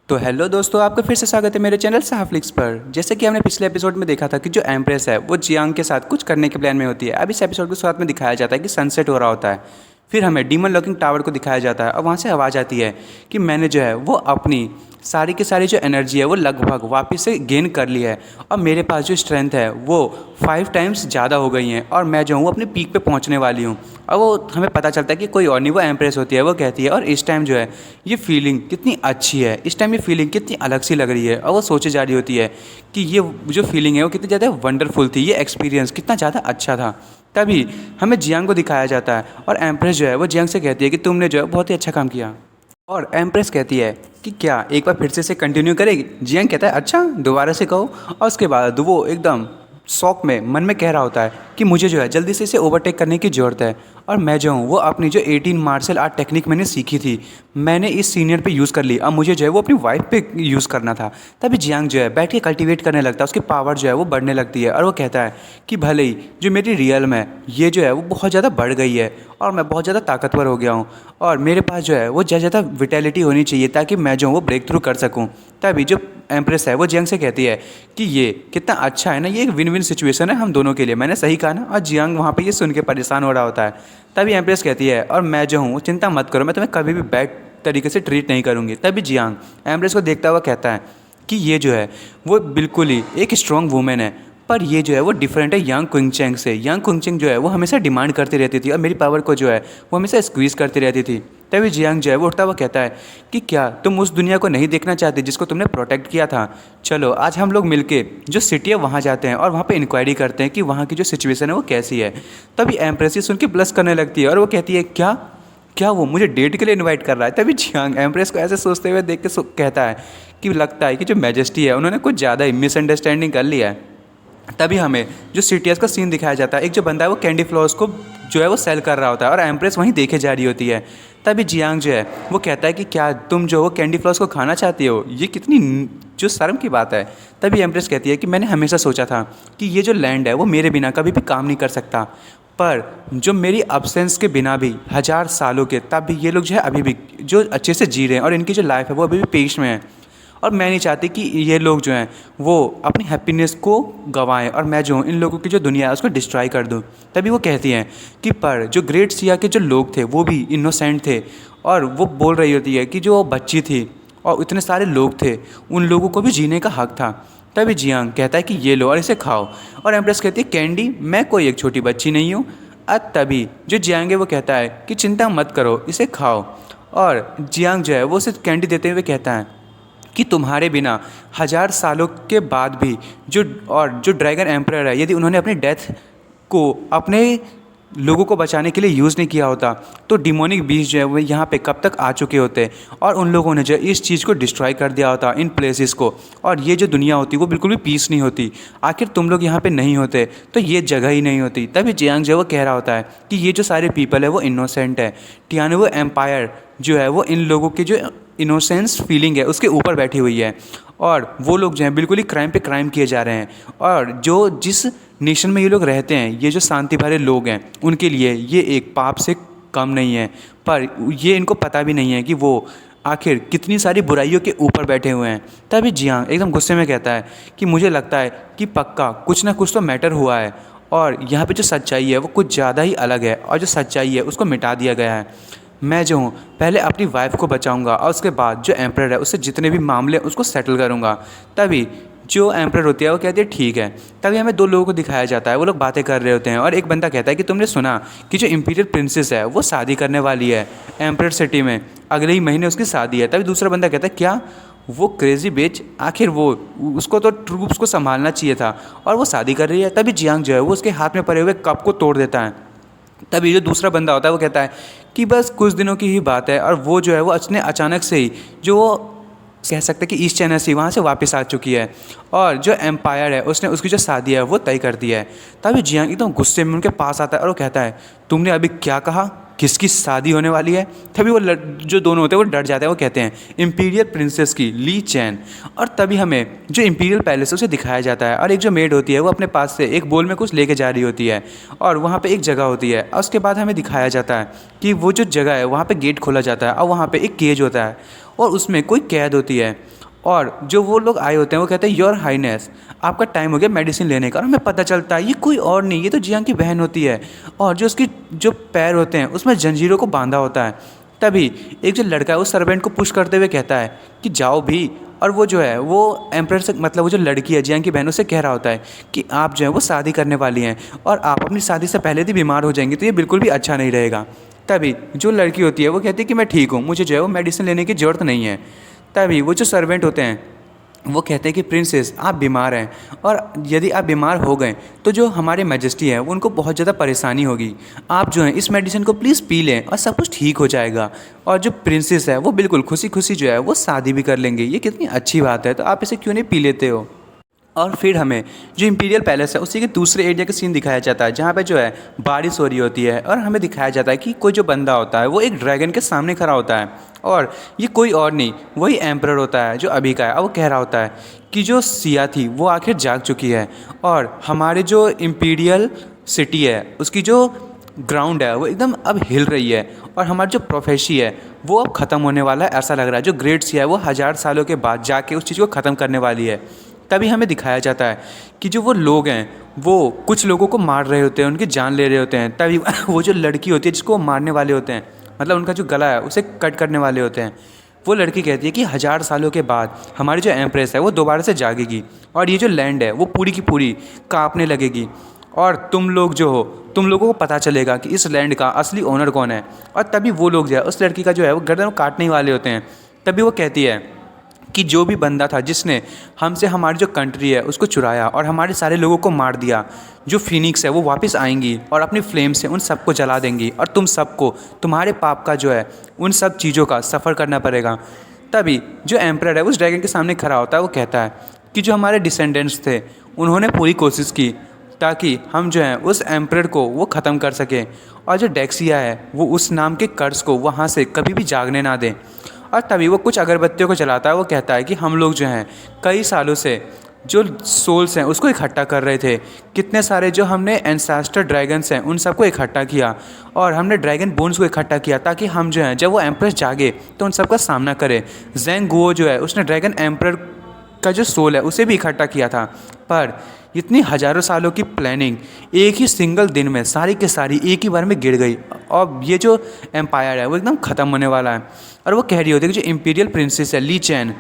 तो हेलो दोस्तों, आपका फिर से स्वागत है मेरे चैनल साहफ्लिक्स पर। जैसे कि हमने पिछले एपिसोड में देखा था कि जो एम्प्रेस है वो जियांग के साथ कुछ करने के प्लान में होती है। अब इस एपिसोड के साथ में दिखाया जाता है कि सनसेट हो रहा होता है। फिर हमें डीमन लॉकिंग टावर को दिखाया जाता है और वहाँ से आवाज़ आती है कि मैंने जो है वो अपनी सारी की सारी जो एनर्जी है वो लगभग वापस से गेन कर ली है और मेरे पास जो स्ट्रेंथ है वो 5 टाइम्स ज़्यादा हो गई हैं और मैं जो हूँ अपनी पीक पे पहुँचने वाली हूँ। और वो हमें पता चलता है कि कोई और नहीं, वो एम्प्रेस होती है। वो कहती है और इस टाइम जो है ये फीलिंग कितनी अच्छी है, इस टाइम ये फीलिंग कितनी अलग सी लग रही है। और वो सोचे जा रही होती है कि ये जो फीलिंग है वो कितनी ज़्यादा वंडरफुल थी, ये एक्सपीरियंस कितना ज़्यादा अच्छा था। तभी हमें जियांग को दिखाया जाता है और एम्प्रेस जो है वो जियांग से कहती है कि तुमने जो है बहुत ही अच्छा काम किया। और एम्प्रेस कहती है कि क्या एक बार फिर से इसे कंटिन्यू करेगी। जियांग कहता है अच्छा दोबारा से कहो। और उसके बाद वो एकदम शौक में मन में कह रहा होता है कि मुझे जो है जल्दी से इसे ओवरटेक करने की ज़रूरत है। और मैं जो हूँ वो अपनी जो 18 मार्शल आर्ट टेक्निक मैंने सीखी थी, मैंने इस सीनियर पे यूज़ कर ली। अब मुझे जो है वो अपनी वाइफ पे यूज़ करना था। तभी जियांग जो है बैठ के कल्टीवेट करने लगता है, उसकी पावर जो है वो बढ़ने लगती है। और वो कहता है कि भले ही जो मेरी रियल में ये जो है वो बहुत ज़्यादा बढ़ गई है और मैं बहुत ज़्यादा ताकतवर हो गया हूँ और मेरे पास जो है वो ज़्यादा विटेलिटी होनी चाहिए ताकि मैं जो हूँ वो ब्रेक थ्रू कर सकूँ। तभी जो एम्प्रेस है वो जियांग से कहती है कि ये कितना अच्छा है ना, ये एक विन विन सिचुएशन है हम दोनों के लिए, मैंने सही कहा ना। और जियांग वहाँ पे ये सुन के परेशान हो रहा होता है। तभी एम्प्रेस कहती है और मैं जो हूँ चिंता मत करो, मैं तुम्हें कभी भी बैड तरीके से ट्रीट नहीं करूँगी। तभी जियांग एम्प्रेस को देखता हुआ कहता है कि ये जो है वो बिल्कुल ही एक स्ट्रॉन्ग वूमेन है, पर ये जो है वो डिफरेंट है यांग क्विंगचैंग से। यांग क्विंगचैंग जो है वो हमेशा डिमांड करती रहती थी और मेरी पावर को जो है वो हमेशा स्क्वीज़ करती रहती थी। तभी जियांग जो है वो उठता हुआ कहता है कि क्या तुम उस दुनिया को नहीं देखना चाहते जिसको तुमने प्रोटेक्ट किया था। चलो आज हम लोग मिलके जो सिटी है वहाँ जाते हैं और वहाँ पे इंक्वायरी करते हैं कि वहाँ की जो सिचुएशन है वो कैसी है। तभी एम्प्रेस सुन के ब्लश करने लगती है और वो कहती है क्या क्या वो मुझे डेट के लिए इनवाइट कर रहा है। तभी जियांग एम्प्रेस को ऐसे सोचते हुए देख के कहता है कि लगता है कि जो मैजेस्टी है उन्होंने कुछ ज़्यादा ही मिसअंडरस्टैंडिंग कर लिया है। तभी हमें जो सीटीएस का सीन दिखाया जाता है, एक जो बंदा है वो कैंडी फ्लॉस को जो है वो सेल कर रहा होता है और एम्प्रेस वहीं देखे जा रही होती है। तभी जियांग जो है वो कहता है कि क्या तुम जो हो कैंडी फ्लॉस को खाना चाहती हो, ये कितनी जो शर्म की बात है। तभी एम्प्रेस कहती है कि मैंने हमेशा सोचा था कि ये जो लैंड है वो मेरे बिना कभी भी काम नहीं कर सकता, पर जो मेरी अब्सेंस के बिना भी 1000 सालों के तब भी ये लोग जो है अभी भी जो अच्छे से जी रहे हैं और इनकी जो लाइफ है वो अभी भी पेश में है। और मैं नहीं चाहती कि ये लोग जो हैं वो अपनी हैप्पीनेस को गंवाएं और मैं जो हूँ इन लोगों की जो दुनिया है उसको डिस्ट्रॉय कर दूँ। तभी वो कहती हैं कि पर जो ग्रेट सिया के जो लोग थे वो भी इनोसेंट थे और वो बोल रही होती है कि जो बच्ची थी और इतने सारे लोग थे उन लोगों को भी जीने का हक था। तभी जियांग कहता है कि ये लो और इसे खाओ। और एम्प्रेस कहती है कैंडी, मैं कोई एक छोटी बच्ची नहीं हूँ। तभी जो जियांग है वो कहता है कि चिंता मत करो, इसे खाओ। और जियांग जो है वो उसे कैंडी देते हुए कहता है कि तुम्हारे बिना 1000 सालों के बाद भी जो ड्रैगन एम्परर है, यदि उन्होंने अपनी डेथ को अपने लोगों को बचाने के लिए यूज़ नहीं किया होता तो डिमोनिक बीस्ट जो है वो यहाँ पे कब तक आ चुके होते और उन लोगों ने जो इस चीज़ को डिस्ट्रॉय कर दिया होता इन प्लेसेस को, और ये जो दुनिया होती वो बिल्कुल भी पीस नहीं होती। आखिर तुम लोग यहाँ पे नहीं होते तो ये जगह ही नहीं होती। तभी जियांग जो है वो कह रहा होता है कि ये जो सारे पीपल है वो इनोसेंट है। टियानवो एम्पायर जो है वो इन लोगों के जो इनोसेंस फीलिंग है उसके ऊपर बैठी हुई है और वो लोग जो हैं बिल्कुल ही क्राइम पे क्राइम किए जा रहे हैं। और जो जिस नेशन में ये लोग रहते हैं, ये जो शांति भरे लोग हैं, उनके लिए ये एक पाप से कम नहीं है, पर ये इनको पता भी नहीं है कि वो आखिर कितनी सारी बुराइयों के ऊपर बैठे हुए हैं। तभी जियांग एकदम गुस्से में कहता है कि मुझे लगता है कि पक्का कुछ ना कुछ तो मैटर हुआ है और यहाँ पे जो सच्चाई है वो कुछ ज़्यादा ही अलग है और जो सच्चाई है उसको मिटा दिया गया है। मैं जो हूँ पहले अपनी वाइफ को बचाऊंगा और उसके बाद जो एम्परर है उससे जितने भी मामले उसको सेटल करूँगा। तभी जो एम्परर होती है वो कहती है ठीक है। तभी हमें दो लोगों को दिखाया जाता है, वो लोग बातें कर रहे होते हैं और एक बंदा कहता है कि तुमने सुना कि जो इम्पीरियल प्रिंसेस है वो शादी करने वाली है एम्परर सिटी में, अगले ही महीने उसकी शादी है। तभी दूसरा बंदा कहता है क्या वो क्रेजी बेच, आखिर वो उसको तो ट्रूप्स को संभालना चाहिए था और वो शादी कर रही है। तभी जियांग जो है वो उसके हाथ में पड़े हुए कप को तोड़ देता है। तभी जो दूसरा बंदा होता है वो कहता है कि बस कुछ दिनों की ही बात है और वो जो है वो अचानक से ही जो कह सकते हैं कि ईस्ट चाइना सी वहाँ से वापस आ चुकी है और जो एम्पायर है उसने उसकी जो शादी है वो तय कर दी है। तभी जियांग एकदम गुस्से में उनके पास आता है और वो कहता है तुमने अभी क्या कहा, किसकी शादी होने वाली है। तभी वो जो दोनों होते हैं वो डर जाते हैं, वो कहते हैं इंपीरियल प्रिंसेस की ली चैन। और तभी हमें जो इंपीरियल पैलेस है उसे दिखाया जाता है और एक जो मेड होती है वो अपने पास से एक बोल में कुछ लेके जा रही होती है और वहाँ पे एक जगह होती है और उसके बाद हमें दिखाया जाता है कि वो जो जगह है वहाँ पे गेट खोला जाता है और वहाँ पे एक केज होता है और उसमें कोई कैद होती है और जो वो लोग आए होते हैं वो कहते हैं योर हाइनेस आपका टाइम हो गया मेडिसिन लेने का। और हमें पता चलता है ये कोई और नहीं, ये तो जियांग की बहन होती है और जो उसकी जो पैर होते हैं उसमें जंजीरों को बांधा होता है। तभी एक जो लड़का है उस सर्वेंट को पुश करते हुए कहता है कि जाओ भी। और वो जो है वो एम्परर से मतलब वो जो लड़की है जियांग की बहन उससे कह रहा होता है कि आप जो है वो शादी करने वाली हैं और आप अपनी शादी से पहले ही बीमार हो जाएंगी तो ये बिल्कुल भी अच्छा नहीं रहेगा। तभी जो लड़की होती है वो कहती है कि मैं ठीक हूँ, मुझे जो है वो मेडिसिन लेने की ज़रूरत नहीं है। तभी वो जो सर्वेंट होते हैं वो कहते हैं कि प्रिंसेस आप बीमार हैं और यदि आप बीमार हो गए तो जो हमारे मैजेस्टी है वो उनको बहुत ज़्यादा परेशानी होगी। आप जो है इस मेडिसिन को प्लीज़ पी लें और सब कुछ ठीक हो जाएगा। और जो प्रिंसेस है वो बिल्कुल खुशी खुशी जो है वो शादी भी कर लेंगे। ये कितनी अच्छी बात है, तो आप इसे क्यों नहीं पी लेते हो। और फिर हमें जो इंपीरियल पैलेस है उसी के दूसरे एरिया का सीन दिखाया जाता है जहाँ पे जो है बारिश हो रही होती है और हमें दिखाया जाता है कि कोई जो बंदा होता है वो एक ड्रैगन के सामने खड़ा होता है और ये कोई और नहीं वही एम्परर होता है जो अभी का है। और वो कह रहा होता है कि जो सिया थी वो आखिर जाग चुकी है और हमारे जो इंपीरियल सिटी है उसकी जो ग्राउंड है वो एकदम अब हिल रही है और हमारी जो प्रोफेसी है वो अब ख़त्म होने वाला है। ऐसा लग रहा है जो ग्रेट सिया है वो 1000 सालों के बाद जाके उस चीज़ को ख़त्म करने वाली है। तभी हमें दिखाया जाता है कि जो वो लोग हैं वो कुछ लोगों को मार रहे होते हैं, उनकी जान ले रहे होते हैं। तभी वो जो लड़की होती है जिसको वो मारने वाले होते हैं मतलब उनका जो गला है उसे कट करने वाले होते हैं, वो लड़की कहती है कि 1000 सालों के बाद हमारी जो एम्प्रेस है वो दोबारा से जागेगी और ये जो लैंड है वो पूरी की पूरी कांपने लगेगी और तुम लोग जो हो तुम लोगों को पता चलेगा कि इस लैंड का असली ओनर कौन है। और तभी वो लोग जो है उस लड़की का जो है वो गर्दन काटने वाले होते हैं। तभी वो कहती है कि जो भी बंदा था जिसने हमसे हमारी जो कंट्री है उसको चुराया और हमारे सारे लोगों को मार दिया, जो फिनिक्स है वो वापस आएंगी और अपनी फ्लेम से उन सबको जला देंगी और तुम सबको तुम्हारे पाप का जो है उन सब चीज़ों का सफ़र करना पड़ेगा। तभी जो एम्परर है उस ड्रैगन के सामने खड़ा होता है, वो कहता है कि जो हमारे डिसेंडेंट्स थे उन्होंने पूरी कोशिश की ताकि हम जो है उस एम्परर को वो ख़त्म कर सकें और जो डेक्सिया है वो उस नाम के कर्स को वहाँ से कभी भी जागने ना दें। और तभी वो कुछ अगरबत्तियों को जलाता है। वो कहता है कि हम लोग जो हैं कई सालों से जो सोल्स हैं उसको इकट्ठा कर रहे थे, कितने सारे जो हमने एंसेस्टर ड्रैगन्स हैं उन सबको इकट्ठा किया और हमने ड्रैगन बोन्स को इकट्ठा किया ताकि हम जो हैं जब वो एम्प्रेस जागे तो उन सबका सामना करें। ज़ेंग गुओ जो है उसने ड्रैगन एम्परर का जो सोल है उसे भी इकट्ठा किया था, पर इतनी हज़ारों सालों की प्लानिंग एक ही सिंगल दिन में सारी के सारी एक ही बार में गिर गई और ये जो एम्पायर है वो एकदम ख़त्म होने वाला है। और वो कह रही होती है कि जो इंपीरियल प्रिंसेस है ली चैन,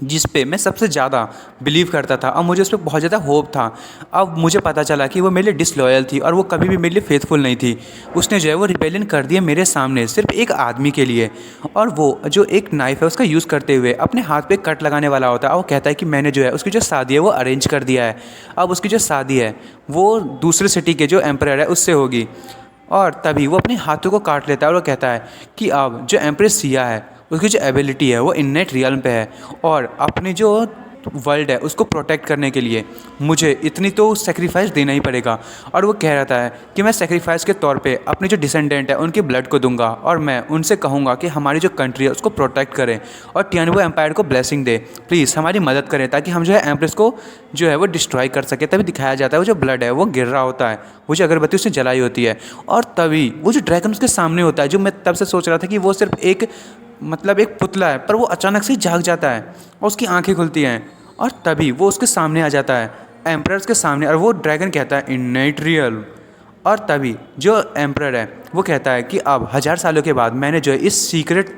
जिस पे मैं सबसे ज़्यादा बिलीव करता था और मुझे उस पर बहुत ज़्यादा होप था, अब मुझे पता चला कि वो मेरे लिए डिसलॉयल थी और वो कभी भी मेरे लिए फेथफुल नहीं थी। उसने जो है वो रिबेलियन कर दिया मेरे सामने सिर्फ एक आदमी के लिए और वो जो एक नाइफ़ है उसका यूज़ करते हुए अपने हाथ पे कट लगाने वाला होता है। और वो कहता है कि मैंने जो है उसकी जो शादी है वो अरेंज कर दिया है, अब उसकी जो शादी है वो दूसरे सिटी के जो एम्परर है उससे होगी। और तभी वो अपने हाथों को काट लेता है और वो कहता है कि अब जो एम्प्रेस सिया है उसकी जो एबिलिटी है वो इन्नेट रियल्म पे है और अपनी जो वर्ल्ड है उसको प्रोटेक्ट करने के लिए मुझे इतनी तो सेक्रीफाइस देना ही पड़ेगा। और वो कह रहा है कि मैं सेक्रीफाइस के तौर पे अपने जो डिसेंडेंट है उनके ब्लड को दूंगा और मैं उनसे कहूँगा कि हमारी जो कंट्री है उसको प्रोटेक्ट करें और टियानवो एम्पायर को ब्लेसिंग दे, प्लीज़ हमारी मदद करें ताकि हम जो है एम्प्रेस को जो है वो डिस्ट्रॉय कर सके। तभी दिखाया जाता है वो जो ब्लड है वो गिर रहा होता है, वो जो अगरबत्ती उसने जलाई होती है और तभी वो जो ड्रैगन उसके सामने होता है, जो मैं तब से सोच रहा था कि वो सिर्फ एक मतलब एक पुतला है, पर वो अचानक से जाग जाता है और उसकी आंखें खुलती हैं और तभी वो उसके सामने आ जाता है एम्परर्स के सामने और वो ड्रैगन कहता है इन्नेट रियल। और तभी जो एम्परर है वो कहता है कि अब 1000 सालों के बाद मैंने जो है इस सीक्रेट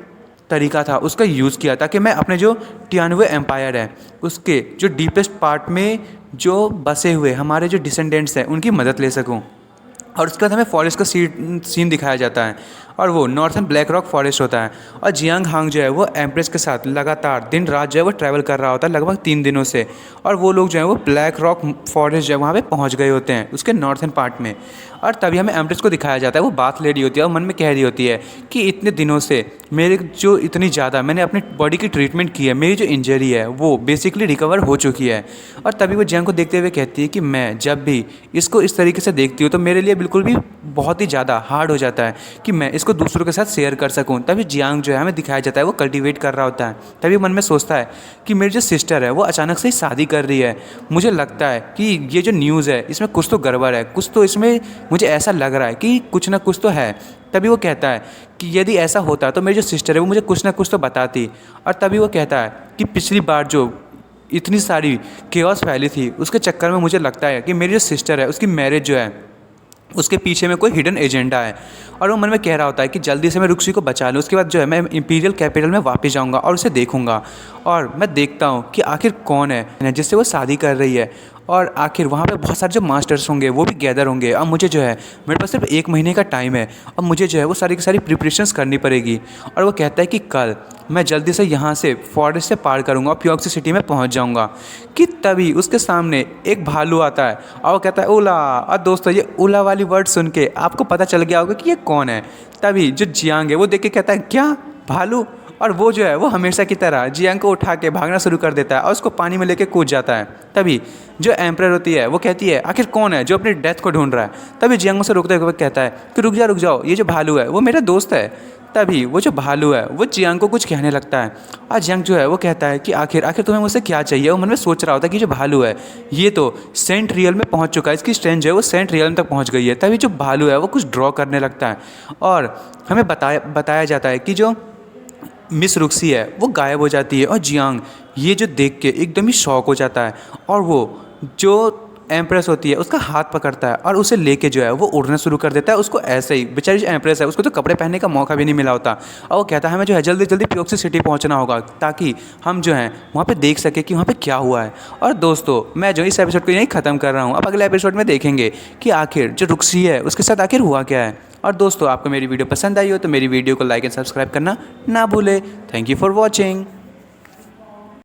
तरीका था उसका यूज़ किया ताकि मैं अपने जो टियानवे एम्पायर है उसके जो डीपेस्ट पार्ट में जो बसे हुए हमारे जो डिसेंडेंट्स हैं उनकी मदद ले सकूं। और उसके बाद हमें फॉरेस्ट का सीन दिखाया जाता है और वो नॉर्थन ब्लैक रॉक फॉरेस्ट होता है और जियांग हांग जो है वो एम्प्रेस के साथ लगातार दिन रात जो है वो ट्रैवल कर रहा होता है लगभग 3 दिनों से और वो लोग जो है वो ब्लैक रॉक फॉरेस्ट जो है वहाँ पे पहुँच गए होते हैं उसके नॉर्थन पार्ट में। और तभी हमें एम्प्रेस को दिखाया जाता है वो बात ले रही होती है और मन में कह रही होती है कि इतने दिनों से मेरे जो इतनी ज़्यादा मैंने अपनी बॉडी की ट्रीटमेंट की है, मेरी जो इंजरी है वो बेसिकली रिकवर हो चुकी है। और तभी वो जियांग को देखते हुए कहती है कि मैं जब भी इसको इस तरीके से देखती हूँ तो मेरे लिए बिल्कुल भी बहुत ही ज़्यादा हार्ड हो जाता है कि मैं इसको दूसरों के साथ शेयर कर सकूं। तभी जियांग जो है हमें दिखाया जाता है वो कल्टीवेट कर रहा होता है। तभी मन में सोचता है कि मेरी जो सिस्टर है वो अचानक से ही शादी कर रही है, मुझे लगता है कि ये जो न्यूज़ है इसमें कुछ तो गड़बड़ है, कुछ तो इसमें मुझे ऐसा लग रहा है कि कुछ ना कुछ तो है। तभी वो कहता है कि यदि ऐसा होता तो मेरी जो सिस्टर है वो मुझे कुछ ना कुछ तो बताती। और तभी वो कहता है कि पिछली बार जो इतनी सारी केओस फैली थी उसके चक्कर में मुझे लगता है कि मेरी जो सिस्टर है उसकी मैरिज जो है उसके पीछे में कोई हिडन एजेंडा है। और वो मन में कह रहा होता है कि जल्दी से मैं रुक्सी को बचा लूँ, उसके बाद जो है मैं इंपीरियल कैपिटल में वापस जाऊँगा और उसे देखूँगा और मैं देखता हूँ कि आखिर कौन है जिससे वो शादी कर रही है। और आखिर वहाँ पे बहुत सारे जो मास्टर्स होंगे वो भी गैदर होंगे। अब मुझे जो है मेरे पास सिर्फ 1 महीने का टाइम है। अब मुझे जो है वो सारी की सारी प्रिपरेशंस करनी पड़ेगी। और वो कहता है कि कल मैं जल्दी से यहाँ से फॉरेस्ट से पार करूँगा और प्योक्सी सिटी में पहुँच जाऊँगा। कि तभी उसके सामने एक भालू आता है और वो कहता है ओला। और दोस्तों ये ओला वाली वर्ड सुन के आपको पता चल गया होगा कि ये कौन है। तभी जो जियांग है वो देख के कहता है क्या भालू। और वो जो है वो हमेशा की तरह जियांग को उठा के भागना शुरू कर देता है और उसको पानी में लेके कूद जाता है। तभी जो एम्परर होती है वो कहती है आखिर कौन है जो अपनी डेथ को ढूंढ रहा है। तभी जियांग उसे रोकते हुए कहता है कि रुक जाओ, ये जो भालू है वो मेरा दोस्त है। तभी वो जो भालू है वो जियांग को कुछ कहने लगता है और जियांग जो है वो कहता है कि आखिर तुम्हें मुझसे क्या चाहिए। वो मन में सोच रहा होता है कि जो भालू है ये तो सेंट रियल में पहुंच चुका है, इसकी स्ट्रेंथ जो है वो सेंट रियल तक पहुंच गई है। तभी जो भालू है वो कुछ ड्रॉ करने लगता है और हमें बताया जाता है कि जो मिस रुक्सी है वो गायब हो जाती है। और जियांग ये जो देख के एकदम ही शॉक हो जाता है और वो जो एम्प्रेस होती है उसका हाथ पकड़ता है और उसे लेके जो है वो उड़ना शुरू कर देता है। उसको ऐसे ही बेचारी जो एम्प्रेस है उसको तो कपड़े पहनने का मौका भी नहीं मिला होता। और वो कहता है हमें जो है जल्दी जल्दी प्योक्सी सिटी पहुंचना होगा ताकि हम जो है वहाँ पे देख सके कि वहाँ पे क्या हुआ है। और दोस्तों मैं जो इस एपिसोड को यहीं ख़त्म कर रहा हूँ। अब अगले एपिसोड में देखेंगे कि आखिर जो रुक्सी है उसके साथ आखिर हुआ क्या है। और दोस्तों आपको मेरी वीडियो पसंद आई हो तो मेरी वीडियो को लाइक एंड सब्सक्राइब करना ना भूले। Thank you for watching.